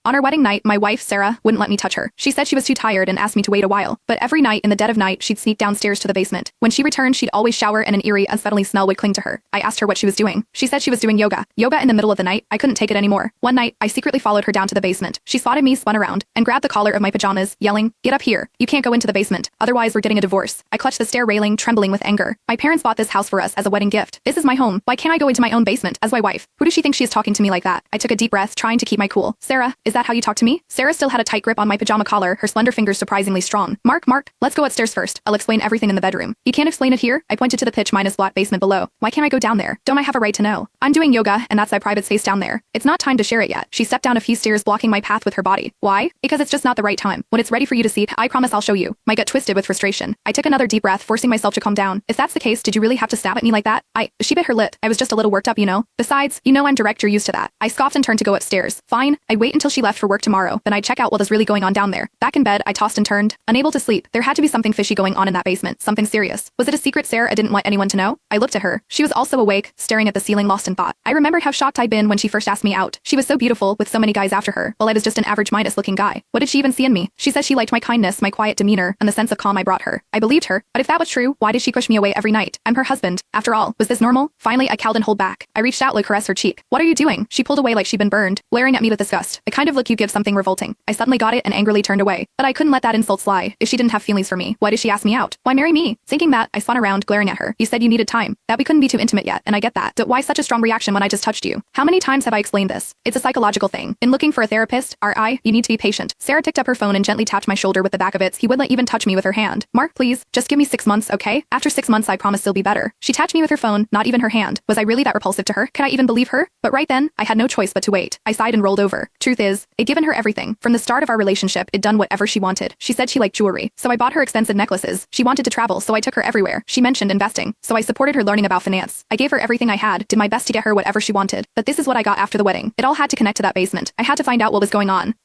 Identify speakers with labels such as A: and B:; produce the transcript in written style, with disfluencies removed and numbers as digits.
A: On our wedding night, my wife, Sarah, wouldn't let me touch her. She said she was too tired and asked me to wait a while. But every night in the dead of night, she'd sneak downstairs to the basement. When she returned, she'd always shower and an eerie, unsettling smell would cling to her. I asked her what she was doing. She said she was doing yoga. Yoga in the middle of the night? I couldn't take it anymore. One night, I secretly followed her down to the basement. She spotted me, spun around, and grabbed the collar of my pajamas, yelling, "Get up here. You can't go into the basement. Otherwise, we're getting a divorce." I clutched the stair railing, trembling with anger. My parents bought this house for us as a wedding gift. This is my home. Why can't I go into my own basement as my wife? Who does she think she is talking to me like that? I took a deep breath, trying to keep my cool. Sarah, is that how you talk to me? Sarah still had a tight grip on my pajama collar, her slender fingers surprisingly strong. Mark, let's go upstairs first. I'll explain everything in the bedroom. You can't explain it here? I pointed to the pitch-black basement below. Why can't I go down there? Don't I have a right to know? I'm doing yoga, and that's my private space down there. It's not time to share it yet. She stepped down a few stairs, blocking my path with her body. Why? Because it's just not the right time. When it's ready for you to see, I promise I'll show you. My gut twisted with frustration. I took another deep breath, forcing myself to calm down. If that's the case, did you really have to stab at me like that? She bit her lip. I was just a little worked up, you know? Besides, you know I'm direct, you're used to that. I scoffed and turned to go upstairs. Fine, I'd wait until she left for work tomorrow, then I'd check out what is really going on down there. Back in bed, I tossed and turned, unable to sleep. There had to be something fishy going on in that basement, something serious. Was it a secret Sarah didn't want anyone to know? I looked at her. She was also awake, staring at the ceiling, lost in thought. I remembered how shocked I'd been when she first asked me out. She was so beautiful, with so many guys after her, while I was just an average Midas-looking guy. What did she even see in me? She said she liked my kindness, my quiet demeanor, and the sense of calm I brought her. I believed her, but if that was true, why did she push me away every night? I'm her husband. After all, was this normal? Finally, I cowed and hold back. I reached out to caress her cheek. What are you doing? She pulled away like she'd been burned, glaring at me with disgust. The kind of look you give something revolting. I suddenly got it and angrily turned away. But I couldn't let that insult slide. If she didn't have feelings for me, why did she ask me out? Why marry me? Thinking that, I spun around, glaring at her. You said you needed time. That we couldn't be too intimate yet, and I get that. But why such a strong reaction when I just touched you? How many times have I explained this? It's a psychological thing. In looking for a therapist, you need to be patient. Sarah picked up her phone and gently tapped my shoulder with the back of it. He wouldn't even touch me with her hand. Mark, please, just give me 6 months, okay? After 6 months, I promise it'll be better. She tapped me with her phone, not even her hand. Was I really that repulsive to her? Could I even believe her? But right then, I had no choice but to wait. I sighed and rolled over. Truth is, I'd given her everything. From the start of our relationship, I'd done whatever she wanted. She said she liked jewelry, so I bought her expensive necklaces. She wanted to travel, so I took her everywhere. She mentioned investing, so I supported her learning about finance. I gave her everything I had, did my best to get her whatever she wanted. But this is what I got after the wedding. It all had to connect to that basement. I had to find out what was going on.